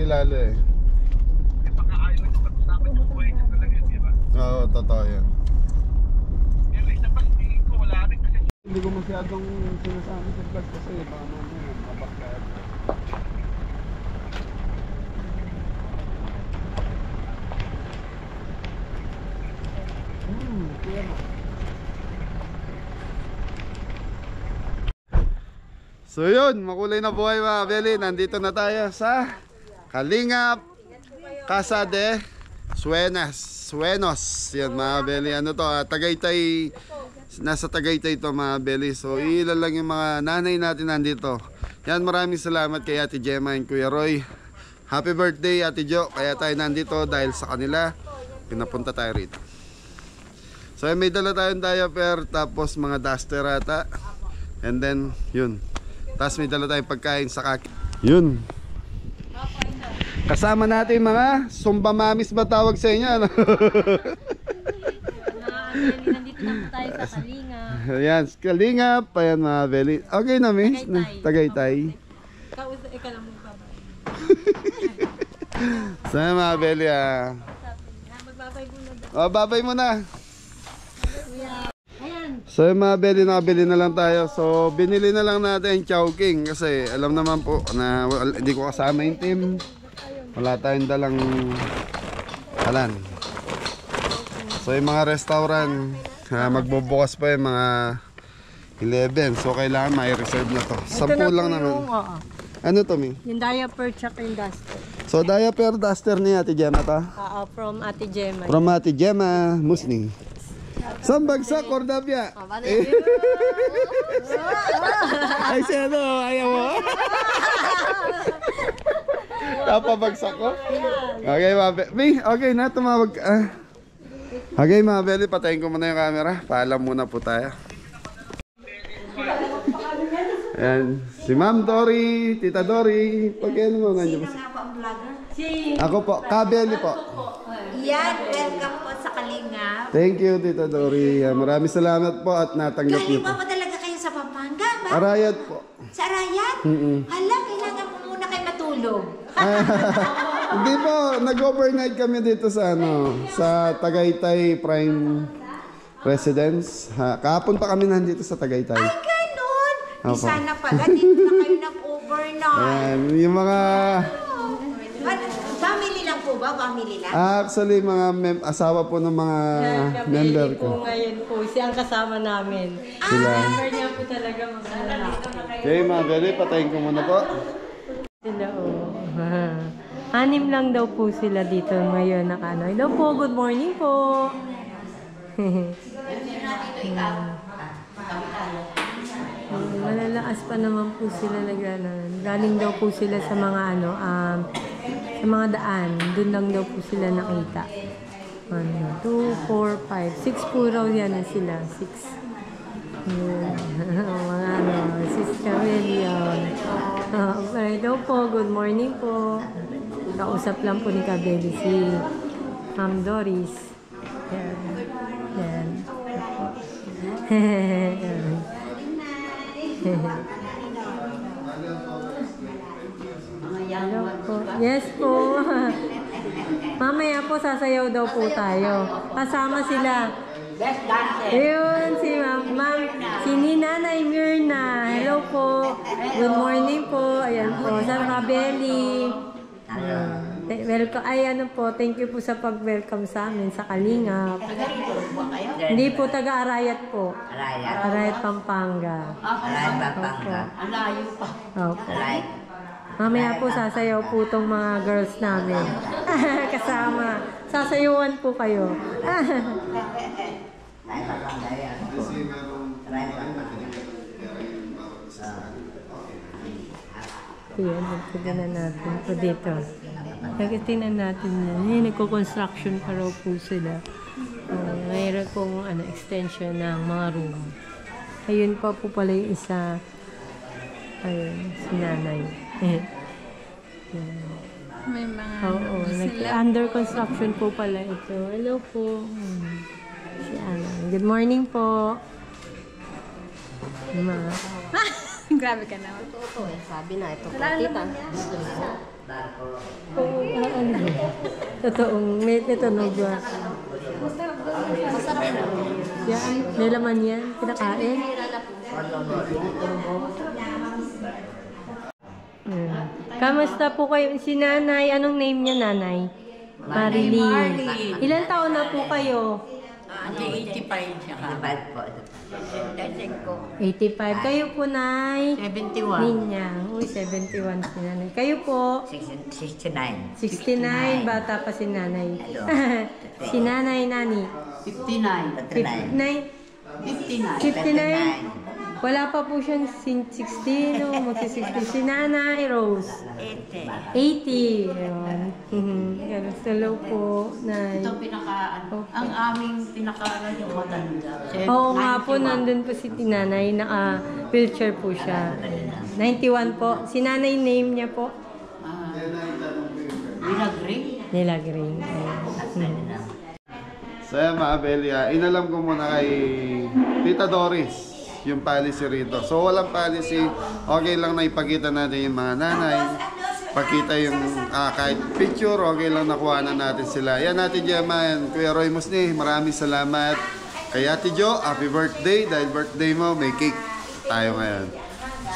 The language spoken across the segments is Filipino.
lalo eh. Baka ayaw ito pag-usapan yung buhay niya talaga, di ba? Oo, totoo yan. Pero isa pa, tingin ko wala rin kasi. Hindi ko masyadong sinasabi sa vlog kasi baka mamaya mabakyan. So yun, makulay na buhay mga Beli. Nandito na tayo sa Kalingap Casa de Suenos. Yan mga Beli. Ano to? Tagaytay. Nasa Tagaytay to mga Beli. So ilan lang yung mga nanay natin nandito. Yan, maraming salamat kay Ate Gemma and Kuya Roy. Happy birthday Ate Jo. Kaya tayo nandito dahil sa kanila. Pinapunta tayo rito. So may dala tayong diaper. Tapos mga duster ata. And then yun. Tapos may dala tayong pagkain sa kaki. Yun. Kasama natin mga Sumba Mamis ba tawag sa inyo? Ano? Nandito na po tayo sa Kalingap. Ayan, Kalingap. Ayan mga Beli. Okay na miss? Tagaytay. Ikaw lang magbabay. Sana mga Beli Magbabay muna daw. Oh, babay mo na. So yung mga Beli, nakabili na lang tayo. So binili na lang natin Chowking. Kasi alam naman po na hindi ko kasama yung team. Wala tayong dalang alan. So yung mga restaurant magbubukas pa yung mga 11. So kailangan may reserve na to. 10 lang naman. Ano to Mi? Yung diaper tsaka yung duster. So diaper duster ni Ate Gemma to? From Ate Gemma. From Ate Gemma Musni. Saan bagsak, Cordapia? Ay, si ano, ayaw mo? Napabagsak ko? Okay, Mabeli. Okay na, tumawag ka. Okay, Mabeli, patayin ko muna yung camera. Paalam muna po tayo. Ayan, si Ma'am Dory, Tita Dory. Pag-ano mo nga niyo? Ako po, Kabeli po. Yan, welcome po sa Kalingap. Thank you, Tita Dory. Maraming salamat po at natanggap niyo Galing po. ba talaga kayo sa Pampanga ba? Arayat po. Sa Arayat? Hala, kailangan po muna kayo matulog. Hindi po, nag-overnight kami dito sa sa Tagaytay Prime Residence. Kahapon pa kami nandito sa Tagaytay. Ah, ganun. Di Opo. sana pala, dito na kayo nag-overnight. Ayan, yung mga... Family lang po ba? Family lang? Actually, mga asawa po ng mga member ko. Ngayon po, siya ang kasama namin. Sila. Member niya po talaga mga lalaki. Okay, mga Beli, patayin ko muna po. Sila Anim lang daw po sila dito ngayon nakano. Hello po, good morning po. Malalakas pa naman po sila galing daw po sila sa mga sa mga daan. Doon lang daw po sila nakita. 1, 2, 4, 5, 6 po raw yan sila. 6. Mga Sis Cabellion. Hello po, good morning po. Kausap lang po ni Cabelli si Ma'am Doris. Yan. Yan. Hello po. Yes po. Mamaya po sasayaw daw po tayo. Kasama sila. Ayun, si Ma'am, si Ninanay Mirna. Hello po. Good morning po. Ayan po. Sa Cabelli. Welcome. Ay, ano po. Thank you po sa pag-welcome sa amin sa Kalingap. Hindi po, taga-Arayat po. Arayat, Pampanga. Arayat, Pampanga. Alayo pa. Opo. Mamaya po sasayaw po itong mga girls namin. Kasama. Sasayuan po kayo. Ayan, nagpagana natin po dito. Nagtinan natin yan. Nagko-construction pa raw po sila. Mayroon pong extension ng mga room. Ayun pa po pala yung isa. Ayun, si nanay. May mga under construction po pala ito. Hello po. Si Ana. Good morning po. Grabe ka naman. Totoo eh. Sabi na, ito po, Wala tita. naman yan. Oo, totoong may tunog ba? Masarap na. Yan, may laman yan. Kinakain. Ayan. Kamusta po kayo? Si nanay, anong name niya nanay? Marilyn. Ilan taon na po kayo? 85 siya ka. 85. Kayo po, Nay? 71. Ninyang. Uy, 71 si nanay. Kayo po? 69. 69. Bata pa si nanay. Si nanay, nani? 59. 59. 59. Wala pa po siyang 60, no? Magsi-60. Si nanay, Rose. 80. Ayun. Hello po, Nay. Ito ang aming pinaka yung matanda. Oo nga po, nandun po si Tinanay, naka-wheelchair po siya. 91 po. Si nanay name niya po? Nilagring. So yan mga Belia, inalam ko muna kay Tita Doris yung policy rito. So walang policy, okay lang na ipakita natin yung mga nanay. Pakita yung kahit picture, okay lang nakuha na natin sila. Yan Ate Gemma, yan. Kuya Roy Musni, maraming salamat. Kay Ate Jo, happy birthday. Dahil birthday mo, may cake tayo ngayon.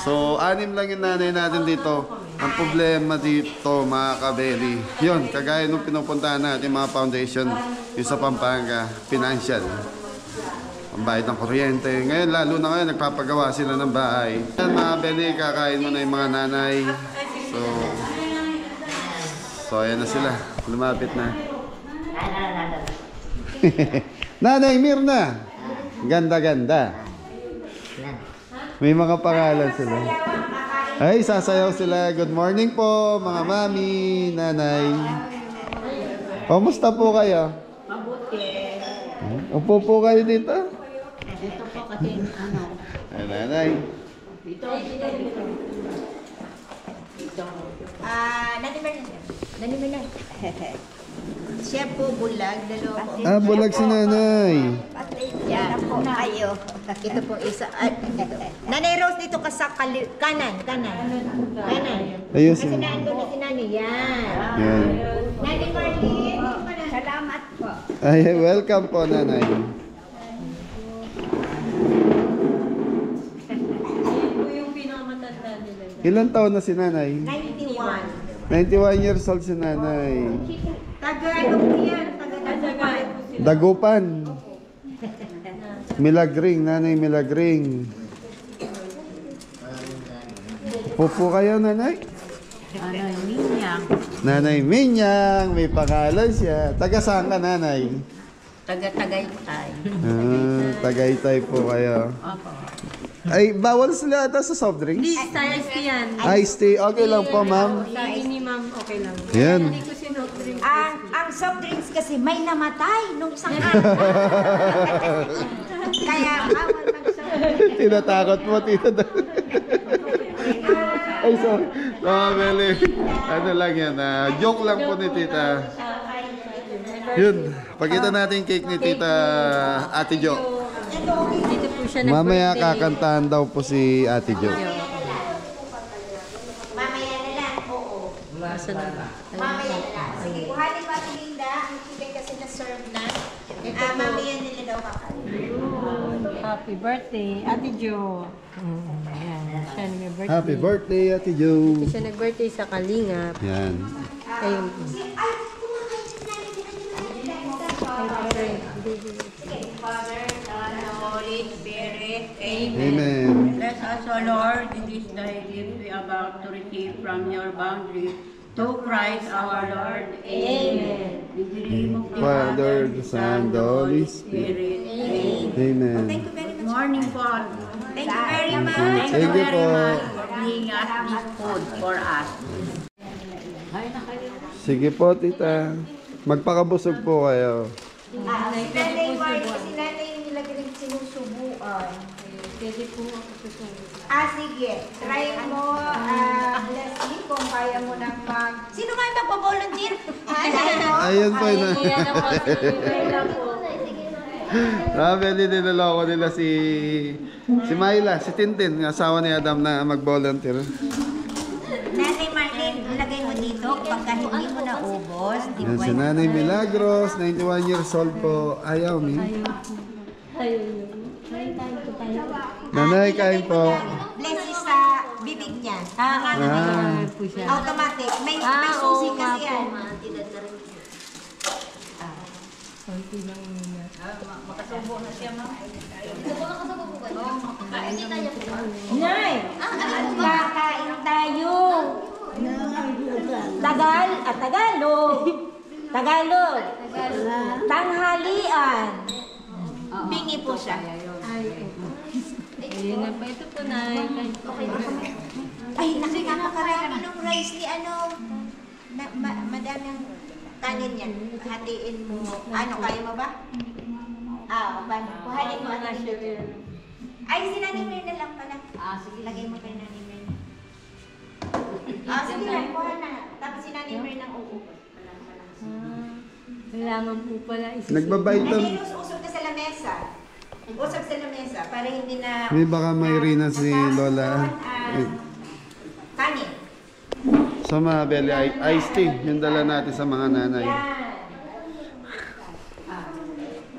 So, 6 lang yung nanay natin dito. Ang problema dito, mga kabeli, yun, kagaya nung pinupuntahan natin mga foundation, yung sa Pampanga, financial. Ang bayad ng kuryente. Ngayon, lalo na ngayon, nagpapagawa sila ng bahay. Yan, mga kabeli, kakain mo na yung mga nanay. So ayan na sila. Lumapit na. Nanay Mirna. Ganda-ganda. May mga pangalan sila. Ay, sasayaw sila. Good morning po, mga mami, nanay. Kamusta po kayo? Mabuti. Upo po kayo dito. Ito po kasi Ay, nanay. Dito. Nani Merna. Siya po bulag, dalawa po. Bulag si nanay. Yan po kayo. Ito po isa. Nanay Rose dito ka sa kanan. Ayun Kasi si. naandun na si Nani. Yan. Yan. Nani Marlene. Salamat po. Ay, welcome po, nanay. Yan po yung pinakamatanda nila. Ilan taon na si nanay? 91. 91 years old si nanay. Taga ano po yan? Taga Dagupan. Milagring, nanay Milagring. Pupo kayo, nanay? Ninyang. Nanay Minyang, may pangalan siya. Taga saan ka, nanay? Taga-Tagaytay. Tagaytay po kayo. Opo. Ay, bawal sila ata sa soft drinks? Please, size yan. Iced tea, okay lang po, ma'am. Sa ini, ma'am, okay lang. Yan. Hindi ko sinodrink. Ang soft drinks kasi may namatay nung isang araw. Kaya bawal mag-soft drinks. Tinatakot mo, tita. Ay, sorry. Beli. Ano lang yan, joke lang po ni tita. Yun, pakita natin yung cake ni tita Ate Jo. Dito po siya Mamaya nag-birthday. kakantahan daw po si Ate Jo. Mamaya na lang, oo. Basa na ba? Mamaya na lang. Sige, kuhanin pa si Linda. Ang chicken kasi na-serve na. Mamaya nila daw kakain. Happy birthday, Ate Jo. Ayan, siya nag-birthday. Happy birthday, Ate Jo. Siya nag-birthday sa Kalingap. Yan. Ayun. Ay, kumakain si Nani. Father, Son, Holy Spirit. Amen. Bless us, O Lord, in this thy gift we are about to receive from your boundary. To Christ our Lord. Amen. In the name of the Father, the Son, the Holy Spirit. Amen. Good morning po. Thank you very much. Thank you po. For bringing us this food for us. Sige po, tita. Magpakabusog po kayo. Si Nanay Marlene, si Nanay yung nilagay sinusubuan. Pwede po ako susunod. Sige. Try mo, Leslie, kung kaya mo nang Sino nga yung magpa-volunteer? Ayun po na. Yan na po. Sige na po. Beli, niloloko nila si Myla, si Tintin, yung asawa ni Adam na mag-volunteer. Nanay Marlene, ilagay mo dito. Pagka hindi mo naubos, di Yan ba? si Nanay Milagros, 91 years old po. Ayaw mi. Nanay, kain po. Blessing sa bibig niya. Ah. po siya. Automatic. May susi kasi yan. Konti lang muna. Nay! Kakain tayo! Tagalog! Tagalog! Tanghalian! Bingi po siya. Ayun na pa. Ito po na. Ay, napakakarami ng rice ni ano. Madaming kanin yan. Hatiin mo. Ano, kaya mo ba? Paano? Kuhanin mo ang sugar. Ay, si Nanay Mirna lang pala. Sige, lagay mo kay Nanay Mirna. Sige lang, kuha na. Tapos si Nanay Mirna ang uupo. Kailangan po pala isi. Nagbabait Nanay, usog ka sa lamesa. Usog sa lamesa para hindi na... May baka may rina si Lola. Kanin. So mga Beli, iced tea, yung dala natin sa mga nanay. Yan.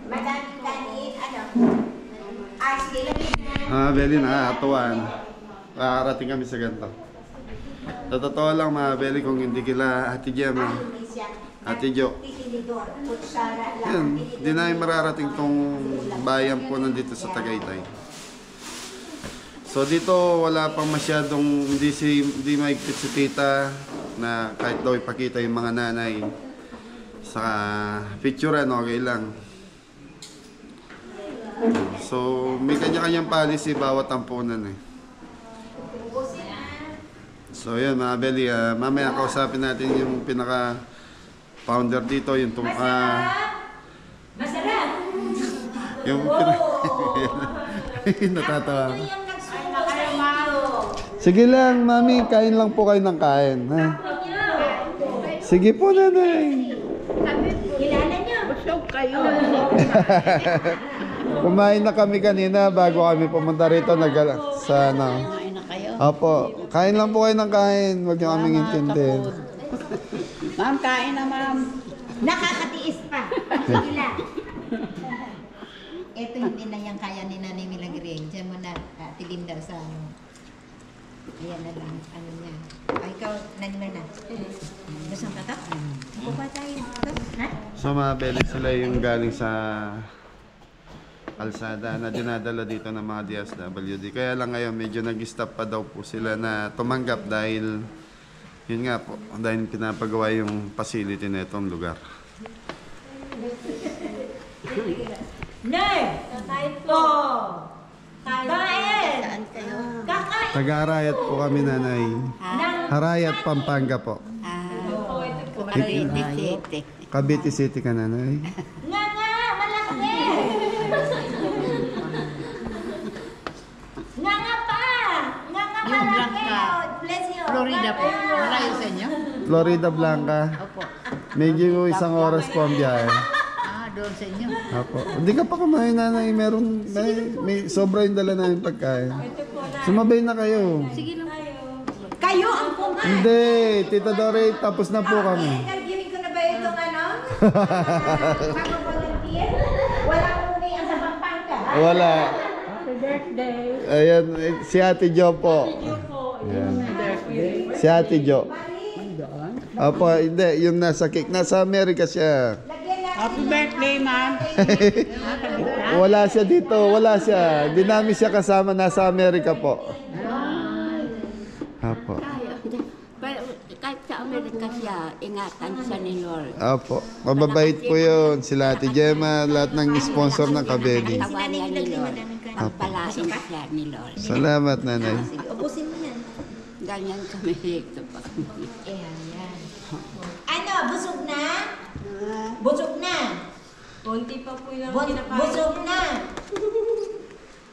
Madaming kanin. Ano? Sige lang. Mga Beli, nakakatuwaan. Nakakarating kami sa ganito. Sa totoo lang mga Beli, kung hindi kila Ate Gemma, Ate Jo, Titilidor. Kutsara lang. yun, hindi namin mararating tong bayan po nandito sa Tagaytay. So dito wala pang masyadong, hindi maigpit si tita na kahit daw ipakita yung mga nanay sa picturean, okay lang. So may kanya-kanyang policy bawat tampunan eh. So yun mga Beli, mamaya kausapin natin yung pinaka founder dito, yung Masarap! yung natatawa. Sige lang, mami, kain lang po kayo ng kain, ha? Sige po, nanay. Kilala niyo? Busog kayo. Kumain na kami kanina bago kami pumunta rito sa ano. Kumain na kayo. Opo, kain lang po kayo ng kain, huwag niyo kaming intindihin. Ma'am, kain na ma'am. Nakakatiis pa. Sige lang. Ito hindi na yung kaya ni Nanay Milagring. Diyan mo na tilinda sa ano. Ayan na lang. Ano niya. Ay, ikaw, nagmay na. Gusto ka to? Ako pa tayo. Ha? So mga Beli, sila yung galing sa kalsada na dinadala dito ng mga DSWD. Kaya lang ngayon medyo nag-stop pa daw po sila na tumanggap dahil yun nga po, dahil pinapagawa yung facility na itong lugar. Nay! Kakain po! Kain! Saan kayo? Kakain! Taga-Arayat po kami, nanay. Arayat, Pampanga po. Cavite City. Cavite City ka, nanay. Nga! Malaki! Nga pa! Nga Yung malaki! Blanca. Bless you! Florida po. Malayo sa inyo? Florida Blanca. Opo. Medyo isang oras po ang biyahe. Doon sa inyo. Apo. Hindi ka pa kumain, nanay. May sobra yung dala namin pagkain. Sumabay na kayo. Sige lang. Kayo ang kumain! Hindi, Tita Dore, tapos na po kami. I-interviewin ko na ba itong ano? Mag-volunteer? Wala muna yan sa Pampanga. Wala. Happy birthday. Ayan, si Ate Jo po. Ayan. Si Ate Jo. Apo, hindi, yung nasa cake. Nasa Amerika siya. Happy birthday, ma'am. Wala siya dito, wala siya. Di namin siya kasama, nasa Amerika po. Apo. Pero kahit sa Amerika siya, ingatan siya ni Lord. Apo. Mababait po yun. Sila Ate Gemma, lahat ng sponsor ng Kabeli. Tawa niya ni Lord. Pagpalain siya ni Lord. Salamat, nanay. Ubusin mo yan. Ganyan kami dito pa. Ayan, yan. Ano, busog na? Busog na? Konti pa po yung Busog na?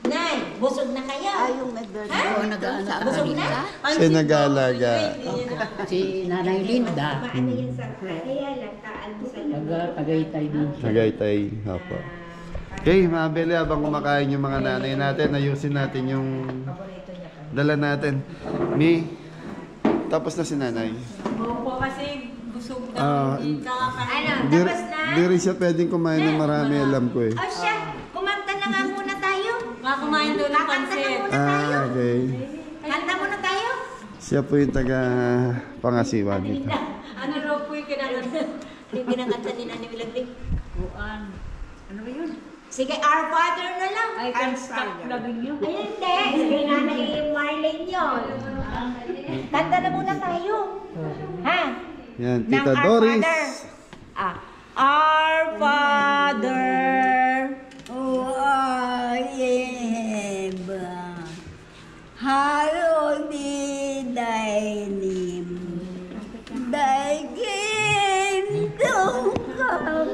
Nay, busog na kayo? Yung may birthday. Oo, nag-ano sa Busog na? Amerika. Siya nag-aalaga. Si Nanay Linda. Paano yan sa kaya lang, taan mo sa Tagaytay din siya. Tagaytay. Apo. Okay, mga Beli, habang kumakain yung mga nanay natin, ayusin natin yung dala natin. Mi, tapos na si nanay. Opo, kasi busog Ah, na. Hindi kakakain. Ano, Di, tapos na? di rin siya pwedeng kumain ng marami, alam ko eh. O siya, kumanta na nga muna tayo. Kakakumain doon ng Kakanta na pansit. muna tayo. Ah, okay. Kanta muna tayo. Siya po yung taga pangasiwa dito. Ano raw po yung kinakanta? Yung kinakanta ni Nani Milagring. Buwan. Ano ba yun? Sige, Our Father na lang. I can't stop loving you. Ay, hindi. Sige, Nanay Marlene yun. Kanta na muna tayo. Ha? Yan, Ng Tita Our Doris. Father. Ah. Our Father, who art in heaven, hallowed be thy name. Thy kingdom come,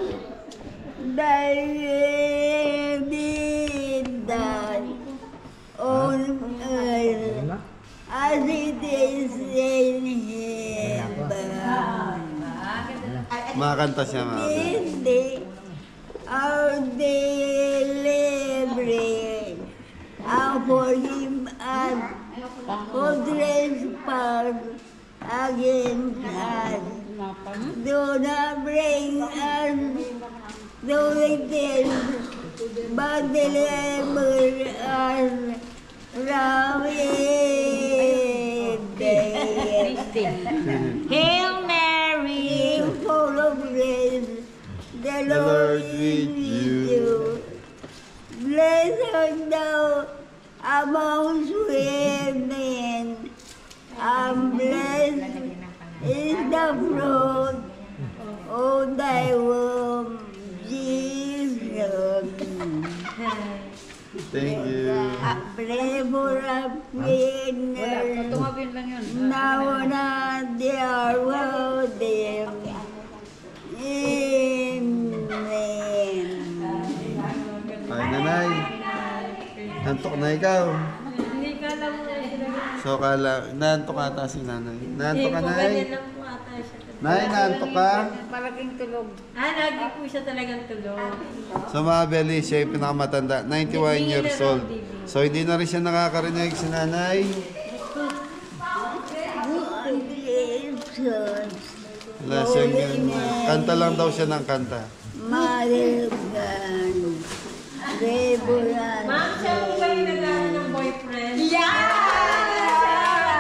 thy will be done on earth as it is in heaven. Makakanta siya, mga Beli. This day, our daily bread, and forgive us for trespass against us. Do not bring us to temptation, but deliver us from evil. Hail Mary, full of grace, the Lord is with you. Blessed art thou amongst women, and blessed is the fruit of thy womb, Jesus. Thank you. Pray for us sinners, now and at the hour of death. Amen. Ay, nanay. Nantok na ikaw. Hindi ka lang mo So, naantok ata si nanay. Naantok ka, Hindi po, nay? ganyan lang po ata siya. Nay, naantok ka? Malaking tulog. Lagi po siya talagang tulog. So, mga Beli, siya yung pinakamatanda. 91 years old. So, hindi na rin siya nakakarinig si nanay. Wala siyang kanta lang daw siya ng kanta. Mother of God, pray for us. Ma'am, siya po ba yung naghahanap ng boyfriend? Yeah!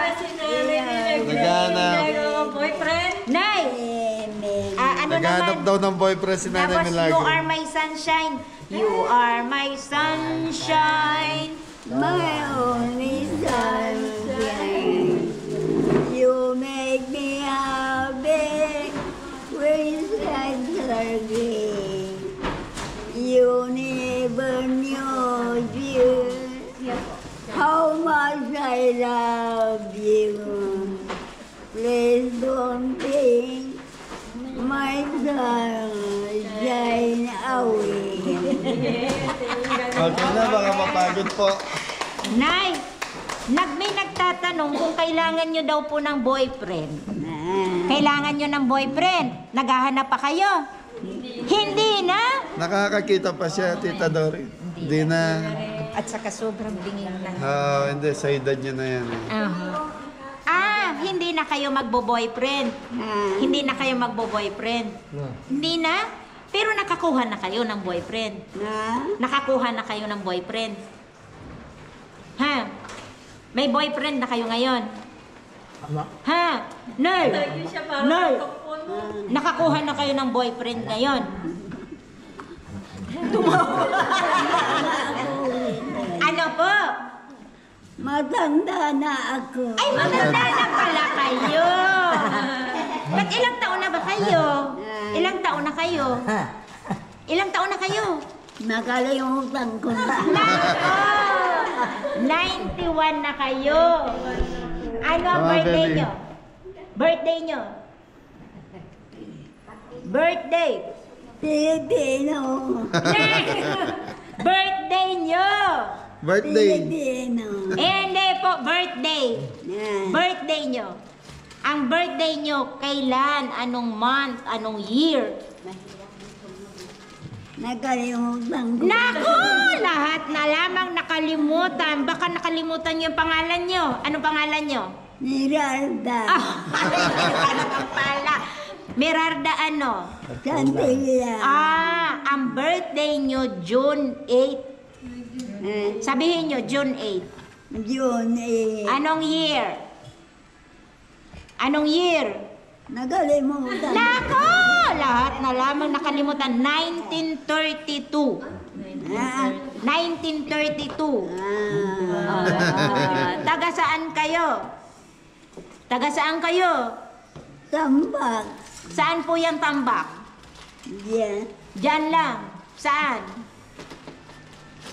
Kasi namin Naghahanap. boyfriend? Nay! Ano Naghanap naman? daw ng boyfriend si Nanay Tapos, Milagro. you are my sunshine. You are my sunshine. My only sunshine. You make me happy when suns are gray. You never knew how much I love you. Please don't think my sunshine away. Okay na, baka mapagod po. Nay, may nagtatanong kung kailangan nyo daw po ng boyfriend. Kailangan nyo ng boyfriend. Naghahanap pa kayo? Hindi na? Nakakakita pa siya, Tita Dory. Hindi na. At saka sobrang bingin na. Hindi, sa edad niya na yan. Eh. Hindi na kayo magbo-boyfriend. Hindi na kayo magbo-boyfriend. Hindi na? Pero nakakuha na kayo ng boyfriend. Nakakuha na kayo ng boyfriend. Ha? May boyfriend na kayo ngayon. Ha? Nay! Lagi siya parang Nay! kapon. Nakakuha na kayo ng boyfriend ngayon. Ano po? Matanda na ako. Ay, matanda na pala kayo. Ba't ilang taon na ba kayo? Ilang taon na kayo? Ilang taon na kayo? Nakalimutan ko na. Nako! 91 na kayo. Ano ang Mga birthday baby. nyo? Birthday nyo? Birthday! Pilipino. Birthday nyo! Birthday. Pilipino. Hindi po, birthday. Birthday nyo. Ang birthday nyo, kailan? Anong month? Anong year? Nakalimutan ko. Naku! Lahat na lamang nakalimutan. Baka nakalimutan niyo yung pangalan niyo. Anong pangalan niyo? Miralda. Ano naman pala? Merarda ano? Santilla. Ang birthday niyo June 8. Sabihin niyo June 8. June Anong year? Anong year? Nakalimutan. Nako! Lahat na lamang nakalimutan. 1932. 1932. Taga saan kayo? Taga saan kayo? Tambak. Saan po yung tambak? Diyan. Diyan lang. Saan?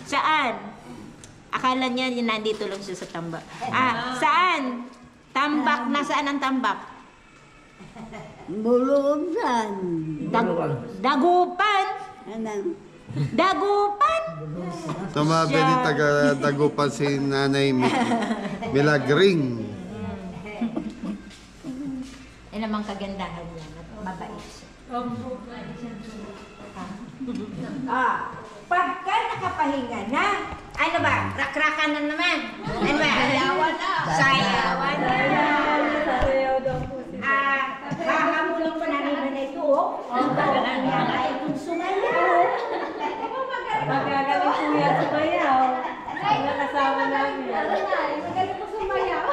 Saan? Akala niya yung nandito lang siya sa tambak. Saan? Tambak. Nasaan ang tambak? Bulusan. Dagupan. Anong? Dagupan. So mga Beli, taga Dagupan si Nanay Milagring. Yan namang kagandahan niya. Mabait siya. Pagka nakapahinga na, ano ba? Rakrakan na naman. Ano ba? Sayawan na. Sayawan na. Sasayaw daw po sila. Hahamulong pa na rin na ito, oh. Ang galang niya na itong sumayaw. Magagaling po yan sumayaw. Mga kasama namin. Magaling mo sumayaw.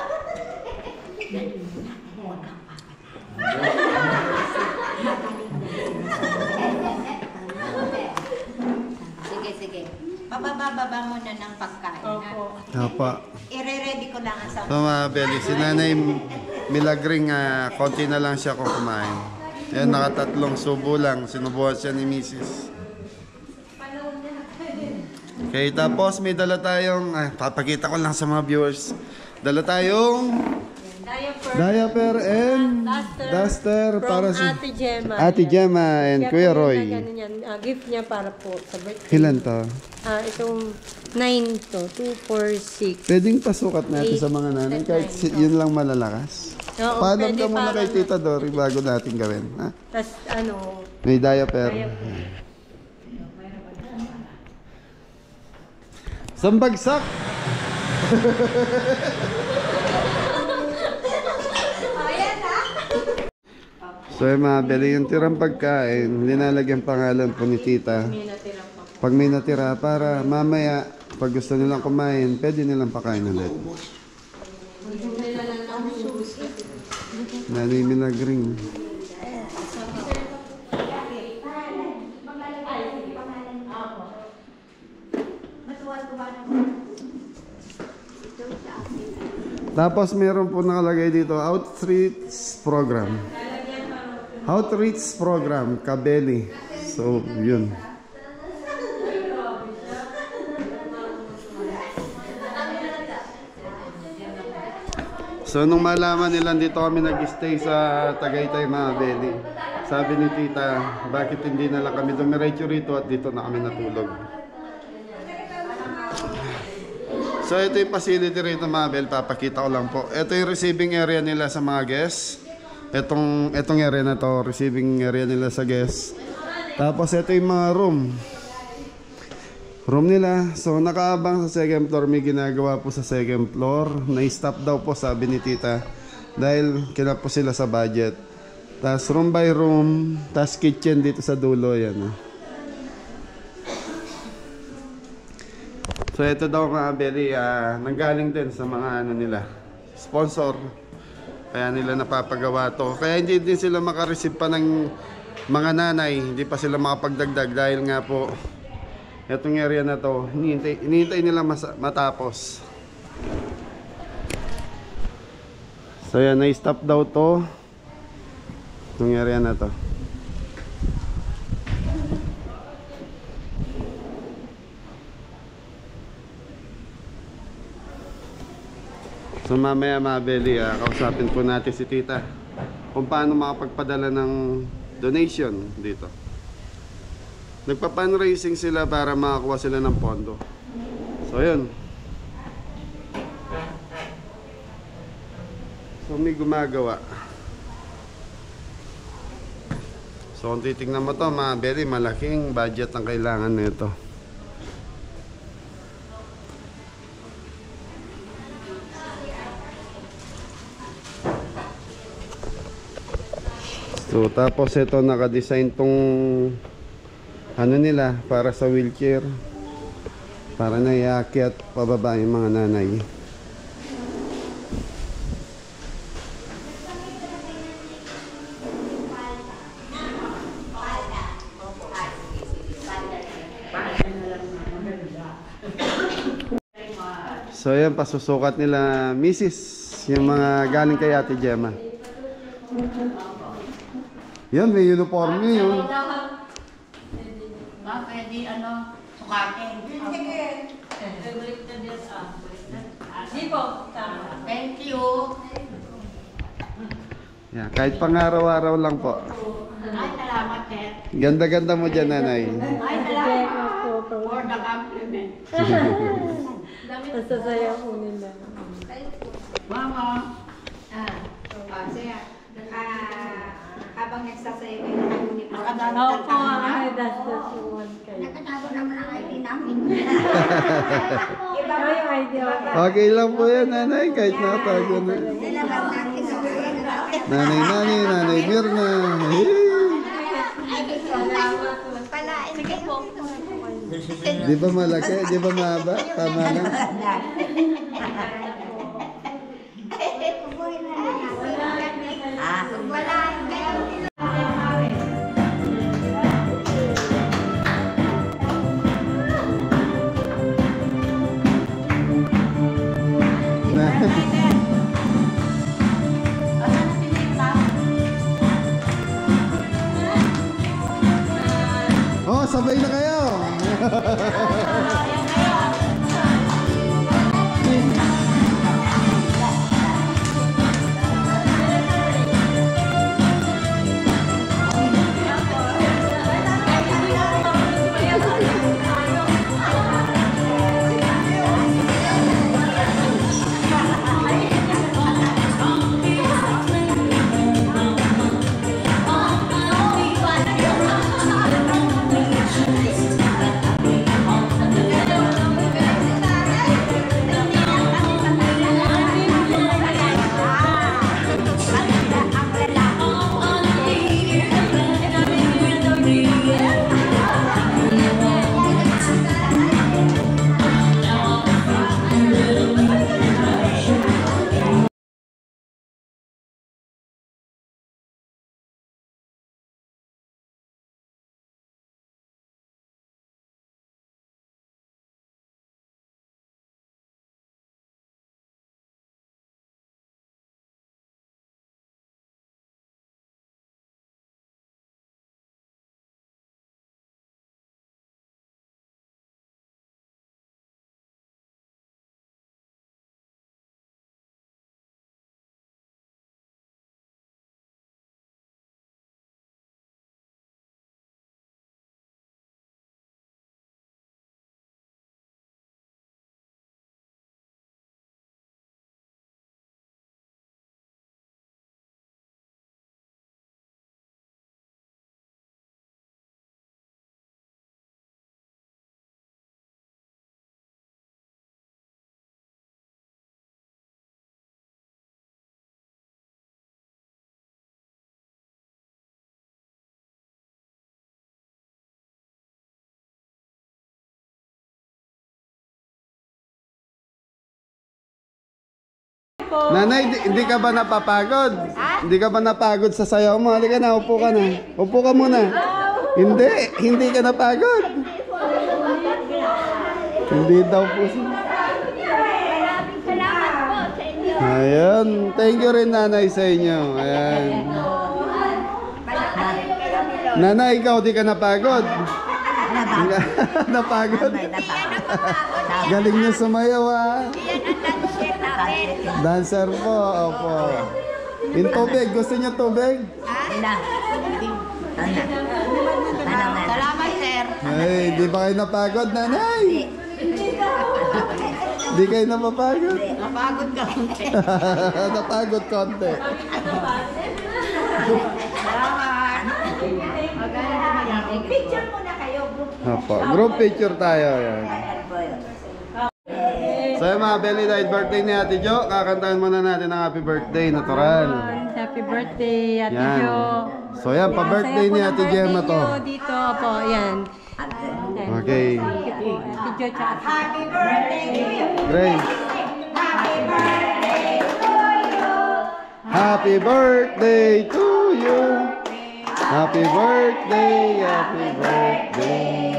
Sige, sige. Bababa muna ng pagkain. Opo. Apa. I-ready ko lang ang So mga Beli, si Nanay Milagring, konti na lang siya kung kumain. Yan, nakatatlong subo lang. Sinubuhan siya ni Mrs. Okay, tapos may dala tayong, papakita ko lang sa mga viewers. Dala tayong diaper and duster From para sa Ate Gemma. Ate Gemma and Kaya Kuya po Roy. yung nagano niyan, gift niya para po sa birthday. Ilan to? Itong 9 to, 2, 4, 6. Pwedeng pasukat natin sa mga nanay kahit yun lang malalakas. Oo, Paalam pwede ka muna para kay Tita Dory bago natin gawin. Ha? Tapos ano, May diaper. Sambagsak! So yung mga Beli, yung tirang pagkain, linalagyan pangalan po ni Tita. Pag may natira, para mamaya, pag gusto nilang kumain, pwede nilang pakain ulit. Nanay Milagring. Tapos meron po nakalagay dito, outreach program. Outreach program, Kabeli. So, yun. So, nung malaman nila dito kami nag-stay sa Tagaytay, mga Beli, sabi ni Tita, bakit hindi na lang kami dumiretso rito at dito na kami natulog. So, ito yung facility rito, mga Bel. Papakita ko lang po. Ito yung receiving area nila sa mga guests. Itong area na to, receiving area nila sa guests. Tapos, ito yung mga room nila. So, nakaabang sa second floor. May ginagawa po sa second floor. Na-stop daw po, sabi ni Tita. Dahil kinap po sila sa budget. Tapos, room by room. Tapos, kitchen dito sa dulo. Yan. So ito daw mga Beli, nanggaling din sa mga nila, sponsor. Kaya nila napapagawa to. Kaya hindi din sila makareceive pa ng mga nanay. Hindi pa sila makapagdagdag dahil nga po itong area na to, hinihintay nila matapos. So yan, na-stop daw to. Itong area na to. So mamaya mga Beli, kausapin po natin si Tita kung paano makapagpadala ng donation dito. Nagpa-fundraising sila para makakuha sila ng pondo. So yun. So may gumagawa. So So kung titignan mo to, mga very malaking budget ang kailangan nito. So tapos ito naka-design tong ano nila para sa wheelchair. Para na iakyat pababa yung mga nanay. So yan, pasusukat nila Mrs. Yung mga galing kay Ate Gemma. Yan, may uniform nyo yun. Ma, pwede sukatin. Di po, tama. Thank you. Yan, kahit pang-araw-araw lang po. Ay, salamat, sir. Ganda-ganda mo dyan, nanay. Ay, salamat for the compliment. Masasaya po nila. Mama. Siya, habang nagsasayo kayo, nakagunit mo. Opo, ay, that's the one kayo. Nakatago naman ang ID namin. Ay, yung idea. Okay lang po yan, nanay. Kahit natago na. Nanay Mirna. Hey. Sige po. Di ba malaki? Di ba mahaba? Tama lang. Oh, sabay na kayo. Nanay, hindi ka ba napapagod? Hindi ka ba napagod sa sayaw mo? Halika na, upo ka na. Upo ka muna. Hindi ka napagod. Hindi daw po. Ayan, thank you rin nanay sa inyo. Ayan. Nanay, ikaw di ka napagod? Napagod? Galing niyo sumayaw ha. Dancer po, opo. Yung tubig, gusto niyo tubig? Salamat, sir. Ay, di ba kayo napagod, nanay? Di kayo napapagod? Napagod ka. Napagod konti. Salamat. Picture muna kayo, group. Opo, group picture tayo. Yan. So yung mga Belly, dahil birthday ni Ate Jo, kakantahan muna natin ang happy birthday, natural. Happy birthday, Ate Yan. Jo. So yan, pa-birthday ni Ate Gemma to. Dito po, yan. Okay. Ate Jo, tsaka Happy birthday to you. Great. Happy birthday to you. Happy birthday to you. Happy birthday, happy birthday.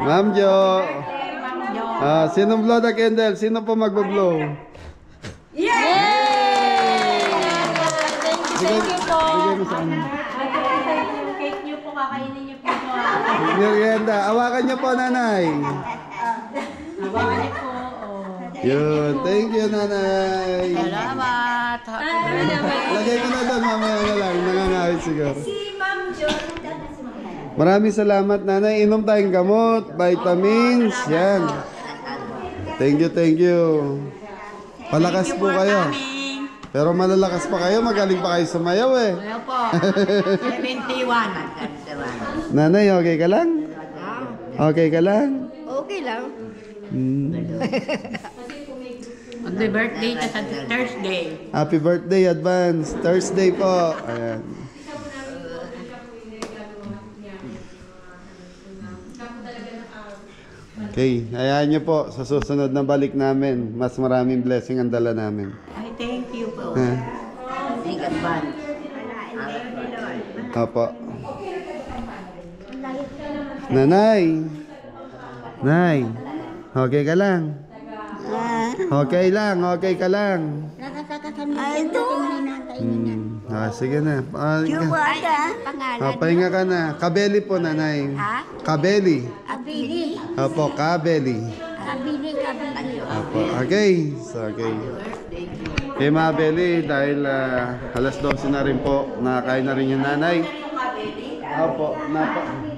Ma'am Jo. Sinong blow the candle? Sino po magbo-blow? Yay! Thank you po. Bigyan mo sa ano. Yung cake niyo po, kakainin niyo po ito. Merienda. Awakan niyo po, nanay. Hawakan niyo po. Oh. Yun. Thank you, nanay. Salamat. Lagay ko na doon, mamaya na lang. Nangangawit siguro. Si Ma'am Jo. Maraming salamat, nanay. Inom tayong gamot, vitamins. Yan. Thank you, thank you. Palakas po kayo. Pero malalakas pa kayo, magaling pa kayo sumayaw eh. Ano po? 71. Nanay, okay ka lang? Okay ka lang? Okay lang. Happy birthday sa Thursday. Happy birthday advance. Thursday po. Ayan. Okay, hayaan niyo po sa susunod na balik namin. Mas maraming blessing ang dala namin. I thank you po. Ha? Big advance. Opo. Nanay. Nay. Okay ka lang? Okay lang, okay ka lang. Ay, ito. Sige na. Chuwada. Pahinga ka na. Kabeli po, nanay. Kabeli. Abili. Opo, kabeli. Abili. Opo, okay. So, okay. Okay, mga Beli, dahil alas 12 na rin po, nakakain na rin yung nanay. Opo,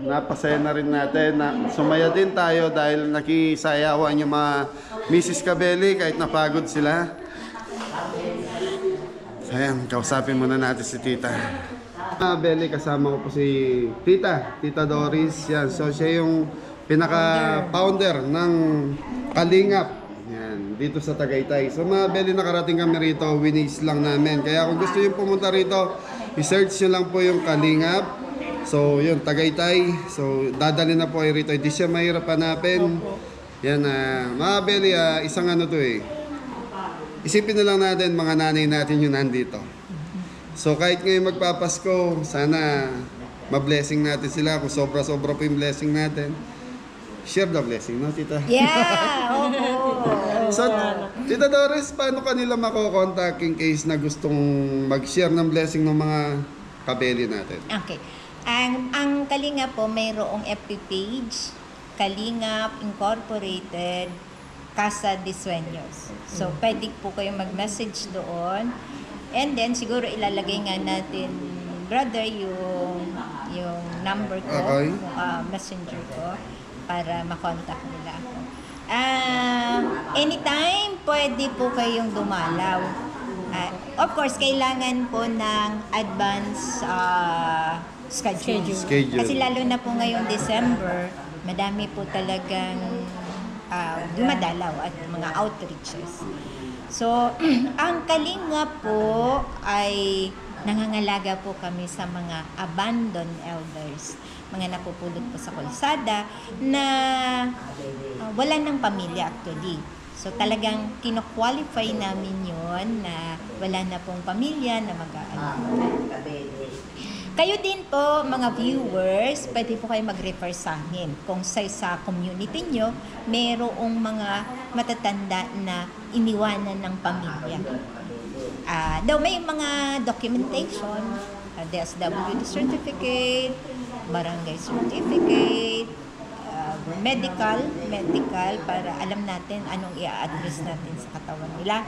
napasaya na rin natin. Sumaya din tayo dahil nakisayawan yung mga Mrs. Kabeli kahit napagod sila. Ayan, kausapin muna natin si Tita. Beli, kasama ko po si Tita Doris. Yan, so siya yung pinaka-founder ng Kalingap. Yan, dito sa Tagaytay. So mga Beli, nakarating kami rito, winis lang namin. Kaya kung gusto yung pumunta rito, i-search nyo lang po yung Kalingap. So yun, Tagaytay. So dadali na po kayo rito. Hindi siya mahirap hanapin. Yan, mga Beli, isang ano to eh. Isipin na lang natin, mga nanay natin yung nandito. So kahit ngayon magpapasko, sana ma-blessing natin sila. Kung sobra-sobra po yung blessing natin, share the blessing, no, Tita? Yeah, oo. So, Tita Doris, paano kanila makokontak in case na gustong mag-share ng blessing ng mga kabeli natin? Okay. Ang Kalingap po, mayroong FB page, Kalingap Incorporated, Casa de Sueños. So, pwede po kayong mag-message doon. And then, siguro ilalagay nga natin, brother, yung number ko, Okay. messenger ko, para makontak nila ako. Anytime, pwede po kayong dumalaw. Of course, kailangan po ng advance schedule. Kasi lalo na po ngayong December, madami po talagang dumadalaw at mga outreaches. So, ang Kalingap po ay nangangalaga po kami sa mga abandoned elders, mga napupulot po sa kalsada na wala ng pamilya actually. So, talagang kino-qualify namin yon na wala na pong pamilya na mag-aalaga. Kayo din po, mga viewers, pwede po kayo mag-refer sa amin. Kung sa community nyo, mayroong mga matatanda na iniwanan ng pamilya. Daw may mga documentation, DSWD certificate, barangay certificate, medical, para alam natin anong i-address natin sa katawan nila.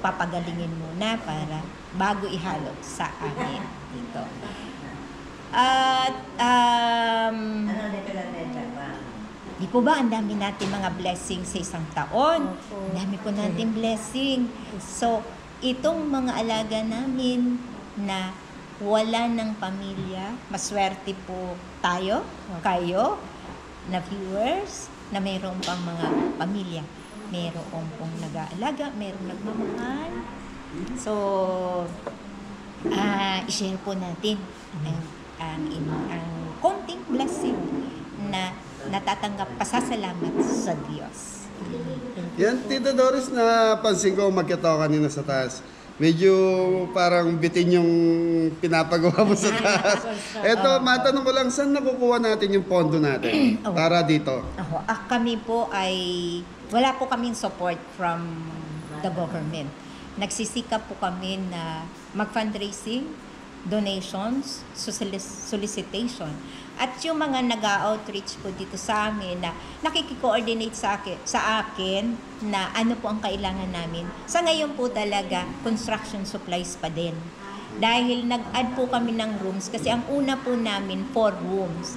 Papagalingin muna para bago ihalo sa amin dito. At Di po ba, ang dami natin mga blessing sa isang taon. Ang dami po natin blessing. So, itong mga alaga namin na wala ng pamilya, maswerte po tayo, kayo, na viewers, na mayroon pang mga pamilya. Mayroon pong nag-aalaga, mayroong nagmamahal. So, i-share po natin ang konting blessing na natatanggap pasasalamat sa Diyos. Yan, Tita Doris, napansin ko umakyat ako kanina sa taas. Medyo parang bitin yung pinapagawa mo sa taas. Eto, matanong ko lang, saan nakukuha natin yung pondo natin para dito? Kami po ay, wala po kaming support from the government. Nagsisikap po kami na mag-fundraising, donations, solicitation. At yung mga nag-outreach po dito sa amin na nakiki-coordinate sa akin na ano po ang kailangan namin. Sa ngayon po talaga, construction supplies pa din. Dahil nag-add po kami ng rooms kasi ang una po namin, 4 rooms.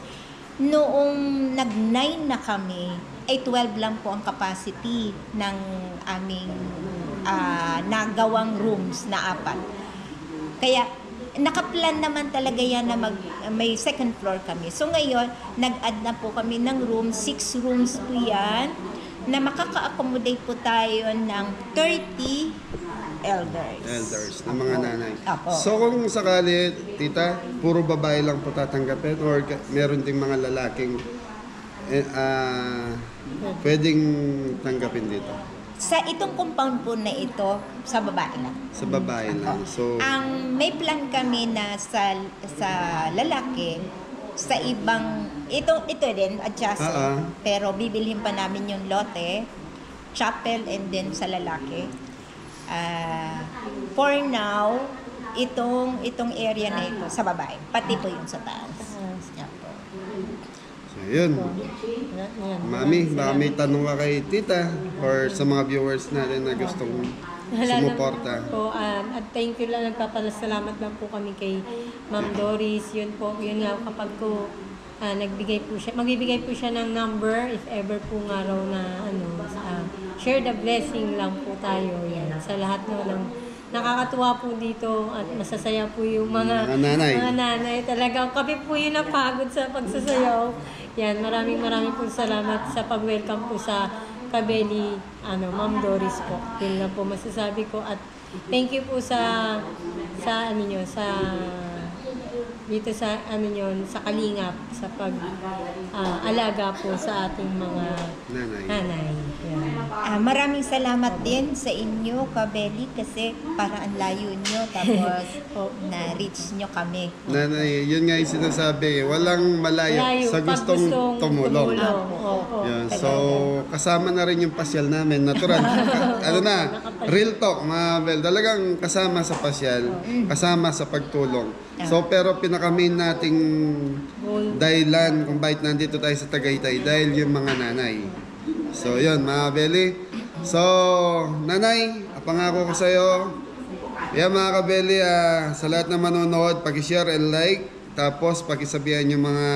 Noong nag-9 na kami, ay 12 lang po ang capacity ng aming nagawang rooms na 4. Kaya nakaplan naman talaga yan na may second floor kami. So ngayon, nag-add na po kami ng room, 6 rooms po yan, na makaka-accommodate po tayo ng 30 elders. Na mga nanay. Apo. So kung sakali, tita, puro babae lang po tatanggapin or meron ding mga lalaking pwedeng tanggapin dito? Sa itong compound po na ito, sa babae lang. Sa babae lang. So, Ang may plan kami na sa lalaki, sa ibang, ito din, adjacent, pero bibilhin pa namin yung lote, chapel, and then sa lalaki. For now, itong area na ito, sa babae, pati po yung sa taas. Yan po. so yun. Mami, baka may tanong ka kay tita or sa mga viewers natin na gustong sumuporta. Po, at thank you lang, nagpapasalamat lang po kami kay Ma'am Doris. Yun po, yun nga kapag ko magbibigay po siya ng number if ever po nga raw na share the blessing lang po tayo yan sa lahat ng nakakatuwa po dito at masasaya po yung mga nanay. Talagang kami po yung napagod sa pagsasayaw. Yan, maraming po salamat sa pag-welcome po sa Kabeli, Ma'am Doris po. Yun lang po masasabi ko at thank you po sa dito sa sa Kalingap sa pag-alaga po sa ating mga nanay. Yan. Maraming salamat din sa inyo, Kabeli, kasi parang ang layo nyo, tapos na-reach nyo kami. Nanay, yun nga yung sinasabi, walang malayo sa gustong tumulong. Yan. So, kasama na rin yung pasyal namin, natural. Real talk, mga Bel. Talagang kasama sa pasyal, kasama sa pagtulong. So, pero pinaka-main nating dahilan kung bakit nandito tayo sa Tagaytay, dahil yung mga nanay. So, yun, mga Beli. So, nanay, pangako ko sa'yo, yan mga kabeli, sa lahat na manonood, pag-share and like, tapos pag-isabihan yung mga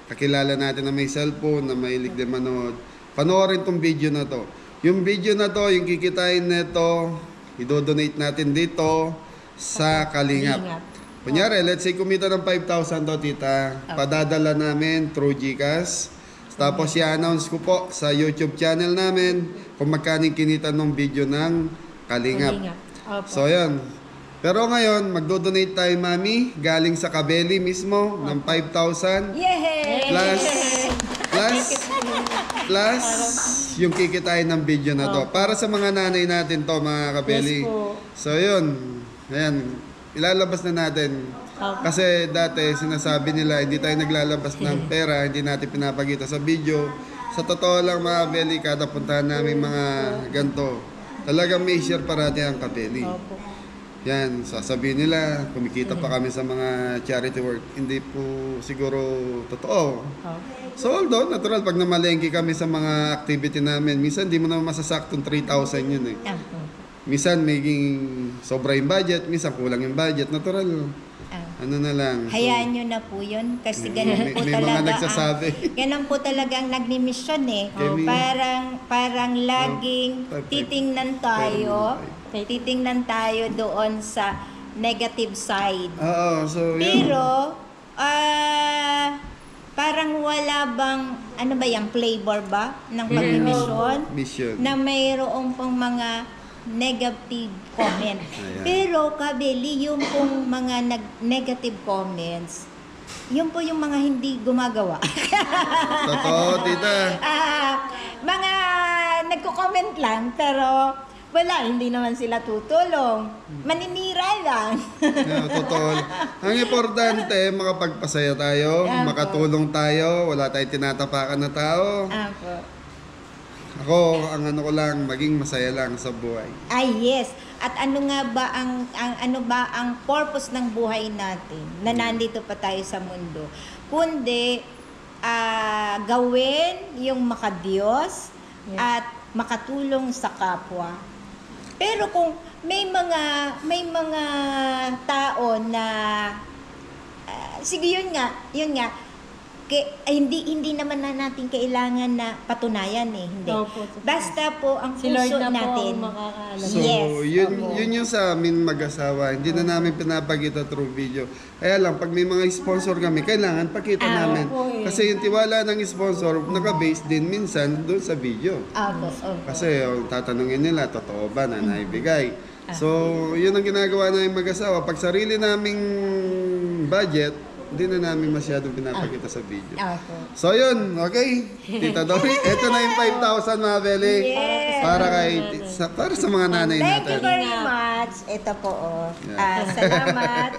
kakilala natin na may cellphone, na mahilig din manood, panoorin tong video na to. Yung video na to, yung kikitain nito, idodonate natin dito sa Kalingap. Kunyari, let's say kumita ng 5,000 to, tita, padadala namin through GCash. Tapos i-announce ko po sa YouTube channel namin kung magkano kinita ng video ng Kalingap. So, yan. Pero ngayon, magdo-donate tayo, mami, galing sa Kabeli mismo ng 5,000. Yay! Plus yung kikitain ng video na to. Para sa mga nanay natin to, mga Kabeli. So, yun. Ayan. Ilalabas na natin. Kasi dati sinasabi nila hindi tayo naglalabas ng pera, hindi natin pinapakita sa video. Sa totoo lang, mga Kabeli, kada puntahan namin mga ganito, talagang may share parati ang Kabeli. Yan, sasabihin nila, kumikita pa kami sa mga charity work. Hindi po siguro totoo. So although, natural, pag namalengke kami sa mga activity namin, minsan hindi mo naman masasaktong 3,000 yun eh. Minsan may sobra yung budget, minsan kulang yung budget, natural. Ano na lang. so, Hayaan nyo na po yun kasi ganun po may mga talaga nagsasabi. ganun po talaga ang nagnimisyon eh. Kami- Parang laging titingnan tayo doon sa negative side. Oo, so yun. Pero parang wala bang ano ba yung flavor ba ng pagmimisyon Mission. na mayroong pang mga negative comment. Ayan. Pero kabeli yung pong mga negative comments, yun po yung mga hindi gumagawa. Totoo, tita. Mga nagko-comment lang pero wala, hindi naman sila tutulong. Maninira lang. Yeah, totoo. Ang importante, makapagpasaya tayo, Apo. makatulong tayo, wala tayong tinatapakan na tao. Apo. Ako, ang ano ko lang, maging masaya lang sa buhay. Ay, yes. At ano nga ba ang purpose ng buhay natin na nandito pa tayo sa mundo? Kundi gawin yung makadiyos at makatulong sa kapwa. Pero kung may mga tao na sige yun nga hindi naman na natin kailangan na patunayan eh, hindi. Opo. Basta po ang Si puso Lord na po natin. ang makakaalam. So, Yes, opo. yun yung sa amin mag-asawa. Hindi na namin pinapakita through video. Kaya lang, pag may mga sponsor kami, kailangan pakita namin. opo eh. Kasi yung tiwala ng sponsor, naka-base din minsan doon sa video. Opo. Kasi tatanungin nila, totoo ba na naibigay? So, yun ang ginagawa namin mag-asawa. Pag sarili naming budget, hindi na namin masyadong pinapakita sa video. Opo. So yun, okay. Tita Dory, eto na yung 5,000 mga Beli. Yes. Para sa mga nanay Thank you natin. very much. Ito po, Yeah. salamat.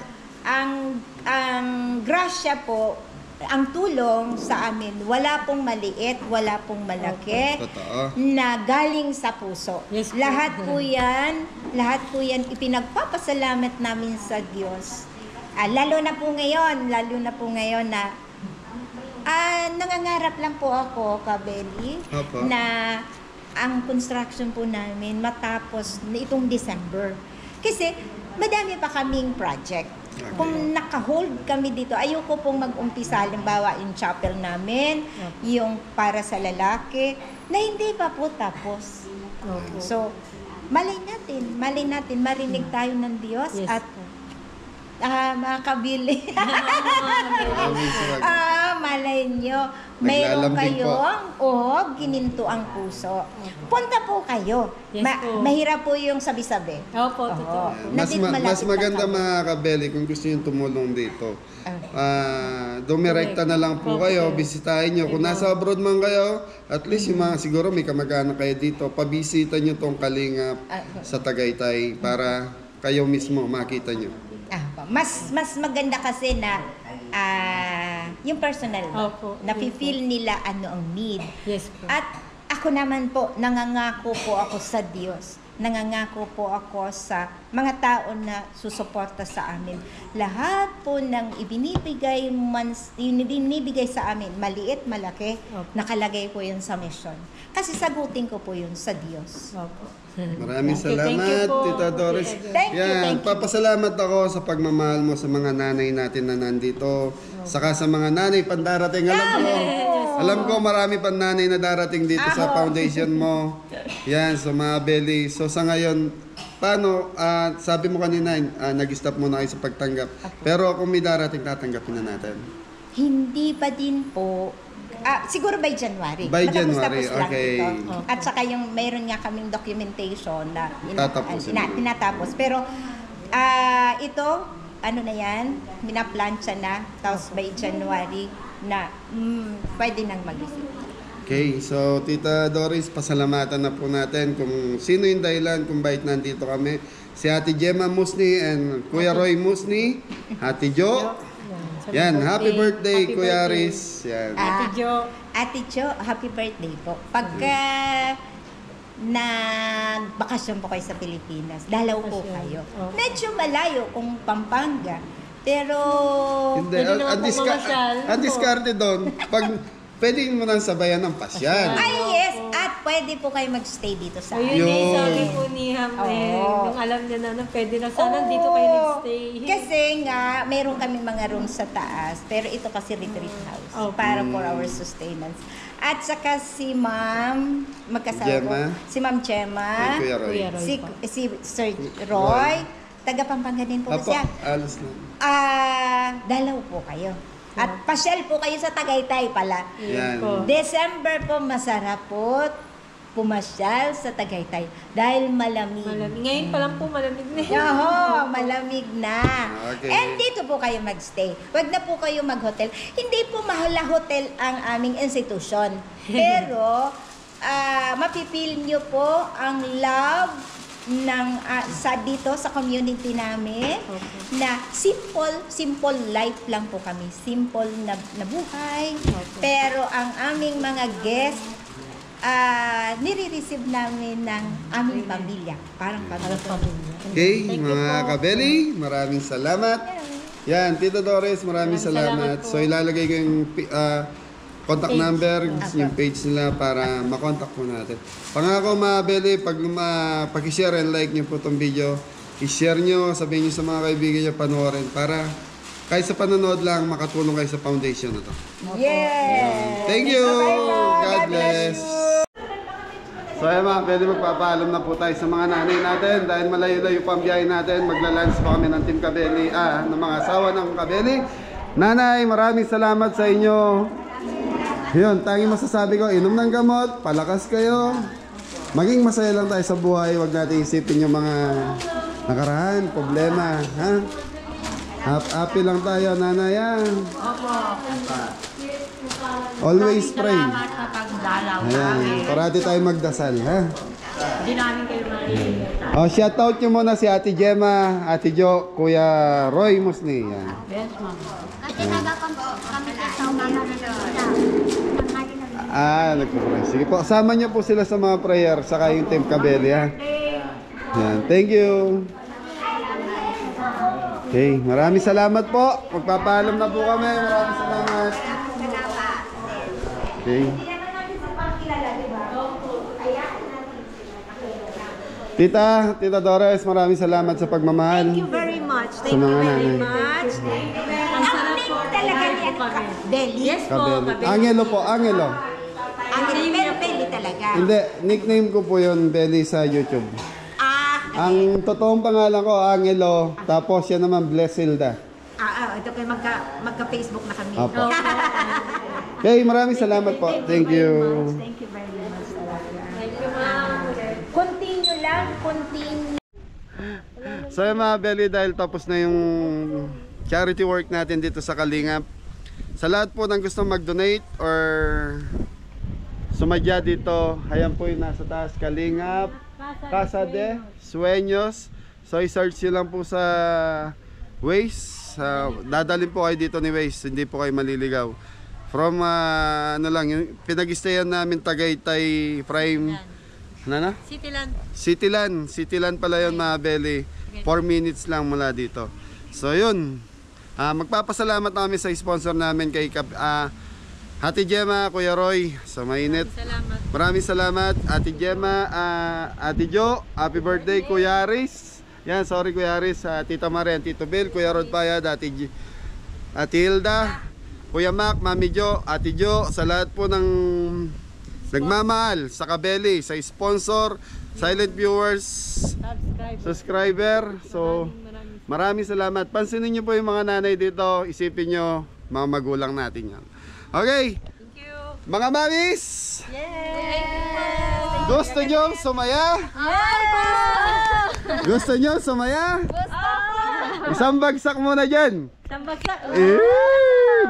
ang grasya po, ang tulong sa amin, wala pong maliit, wala pong malaki, Totoo. na galing sa puso. Yes po. Lahat po yan ipinagpapasalamat namin sa Diyos. Lalo na po ngayon na nangangarap lang po ako, Kabeli, Opo. na ang construction po namin matapos itong December. Kasi madami pa kaming project. Okay. Kung naka-hold kami dito, ayoko pong mag-umpisa, halimbawa yung chapel namin, yung para sa lalaki, na hindi pa po tapos. Opo. So, malay natin, marinig tayo ng Diyos Yes at po. mga kabili. Maraming salamat. Malay nyo, mayroon Naglalambing po. kayong gininto ang puso. Punta po kayo. Yes po. Mahirap po yung sabi-sabi. Opo, totoo. Mas Malapit maganda lang kami. mga Kabeli kung gusto nyo tumulong dito. Dumirekta na lang po kayo, bisitahin nyo. Kung nasa abroad man kayo, at least yung mga siguro may kamag-anak kayo dito, pabisita nyo tong Kalingap sa Tagaytay para kayo mismo makita nyo. Mas maganda kasi na yung personal ba? Opo. Nafe-feel nila ano ang need. Yes po. At ako naman po, nangangako po ako sa Diyos. Nangangako po ako sa mga tao na susuporta sa amin. Lahat po ng ibinibigay sa amin, maliit, malaki, Opo. nakalagay po yun sa mission. Kasi sagutin ko po yun sa Diyos. Opo. Maraming Thank you salamat, po. Tita Doris. Thank you, Yan, thank you. papasalamat ako sa pagmamahal mo sa mga nanay natin na nandito. Saka sa mga nanay pandarating. Alam ko marami pang nanay na darating dito sa foundation mo. Yan, so mga Beli. So sa ngayon, paano, sabi mo kanina, nag-stop muna kayo sa pagtanggap. Pero kung may darating, tatanggapin na natin. Hindi pa din po. Siguro by January. By Matapos-tapos January, lang okay. ito. At saka yung mayroon nga kaming documentation na Tatapusin mo. tinatapos. Pero ito, ano na yan, minaplansya na. Tapos by January na pwede nang mag-receive. Okay, so Tita Doris, pasalamatan na po natin kung sino yung dahilan kung bakit nandito kami. Si Ate Gemma Musni and Kuya Roy Musni, Ate Jo. Yan, happy birthday Kuya Aris. Yan. Ate Jo, happy birthday po. Pagka nagbakasyon po kayo sa Pilipinas, dalaw po kayo. Medyo malayo kung Pampanga. Pero Hindi, Pwede naman po mamasyal. ang diskarte doon, pag pwede mo nang sabayan ng pasyal. ay yes, at At pwede po kayo magstay dito sa Ayun Yun. eh, sabi po ni Ham eh, Oo. nung alam niya na pwede na sana dito kayo nagstay. Kasi nga, meron kami mga rooms sa taas. Pero ito kasi retreat house. Para for our sustenance. At saka si Ma'am, magkasama Gemma. ko, si Ma'am Gemma, Ay, Kuya Roy. Kuya Roy. si Sir Roy, taga Pampanga din po Apo, siya. alas na. Dalaw po kayo. At pasyal po kayo sa Tagaytay pala. Yan. po. December po, masarap po pumasyal sa Tagaytay dahil malamig. Malamig. Ngayon pa lang po malamig na. Oho, malamig na. Okay. And dito po kayo magstay. Huwag na po kayo mag-hotel. Hindi po mahal na hotel ang aming institution. Pero, mapipil nyo po ang love ng sa dito sa community namin na simple life lang po kami. Simple na buhay. Pero ang aming mga guest nire-receive namin ng aming pamilya. Parang pamilya. Okay, mga kabeli, maraming salamat. Yan, Tito Doris, maraming salamat. So ilalagay ko yung contact number, yung page nila para makontak po natin. Pangako mga Beli, pag i-share and like nyo po itong video, i-share nyo, sabihin nyo sa mga kaibigan nyo, panoorin para kahit sa panonood lang, makatulong kayo sa foundation na to. Yes! Thank you! Bye-bye. God bless! So ayun mga Beli, magpapaalam na po tayo sa mga nanay natin dahil malayo-layo pa ang biyahe natin. Maglalunch pa kami ng Team Kabeli, ng mga asawa ng Kabeli. Nanay, maraming salamat sa inyo. Yun, tanging masasabi ko, inom ng gamot, palakas kayo. Maging masaya lang tayo sa buhay, huwag natin isipin yung mga nakaraan, problema. Ha? Happy lang tayo, nanay. Always pray. Salamat sa pagdalaw Ayan, namin. parati tayo magdasal, ha? Hindi namin kayo makikita. Shoutout nyo muna si Ate Gemma, Ate Jo, Kuya Roy Musni. Yan. Yes, ma'am. Kasi kami kasama na Nagpo-pray. Sige po, sama nyo po sila sa mga prayer, saka yung Team Kabeli, ha? Yan, thank you. Okay, maraming salamat po. Magpapaalam na po kami. Maraming salamat. Okay. Tita Doris, maraming salamat sa pagmamahal. Thank you very much. Sa Thank you mga very nanay. much. Thank you very much. Ang sarap po. Talaga Mahal yan, po kami. Belly. Yes po, Kabeli. Kabeli. Angelo po, Angelo. Pero belly talaga. Hindi, nickname ko po yun, Belly, sa YouTube. Ang totoong pangalan ko, Angelo. Tapos yan naman, Blessilda. Ito kayo magka-Facebook na kami. Apo. Okay, maraming salamat po. Thank you. Thank you very much. Thank you, ma'am. Continue lang, continue. So yun mga Belly, dahil tapos na yung charity work natin dito sa Kalingap. Sa lahat po ng gusto mag-donate or sumadya dito, ayan po yung nasa taas, Kalingap Casa de Sueños. So i-search nyo lang po sa Waze. Dadalhin po kayo dito ni Waze, hindi po kayo maliligaw. From ano lang, yung pinag-stayan namin Tagaytay Prime. Ano na? Cityland pala yun mga Belly. 4 minutes lang mula dito. So yun, magpapasalamat namin sa sponsor namin kay Ate Gemma, Kuya Roy sa mainit. Maraming salamat Ate Gemma, Ate Jo, happy birthday Kuya Aris. Yan, sorry Kuya Aris, Tita Marian, Tito Bill, Kuya Rod Payad, Ate Hilda, Kuya Mac, Mami Jo, Ate Jo, sa lahat po ng nagmamahal sa Kabeli, sa sponsor, silent viewers, subscriber. So maraming salamat. Pansinin nyo po yung mga nanay dito. Isipin nyo, mga magulang natin yan. Okay. Thank you. Mga mamis, gusto nyo sumaya? Gusto nyo sumaya? Isang bagsak muna dyan. Sambagsak.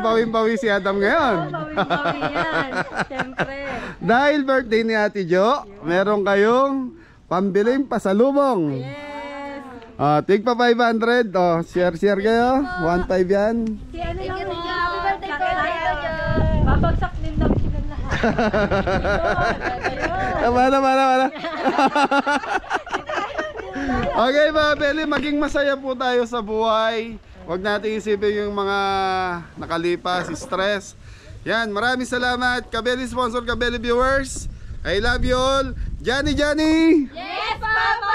Bawing-bawi si Adam ngayon. Bawing-bawi yan. Siyempre. Dahil birthday ni Ate Jo, meron kayong pambiling pasalubong. Yes. Tig pa 500. Share kayo. 1.5 yan. Si ano lang po. Happy birthday po. Babagsak din daw sila lahat. Mana. Okay mga Belly, maging masaya po tayo sa buhay. Huwag natin isipin yung mga nakalipas, stress. Yan, maraming salamat. Kabeli sponsor, Kabeli viewers. I love you all. Johnny! Yes, Papa!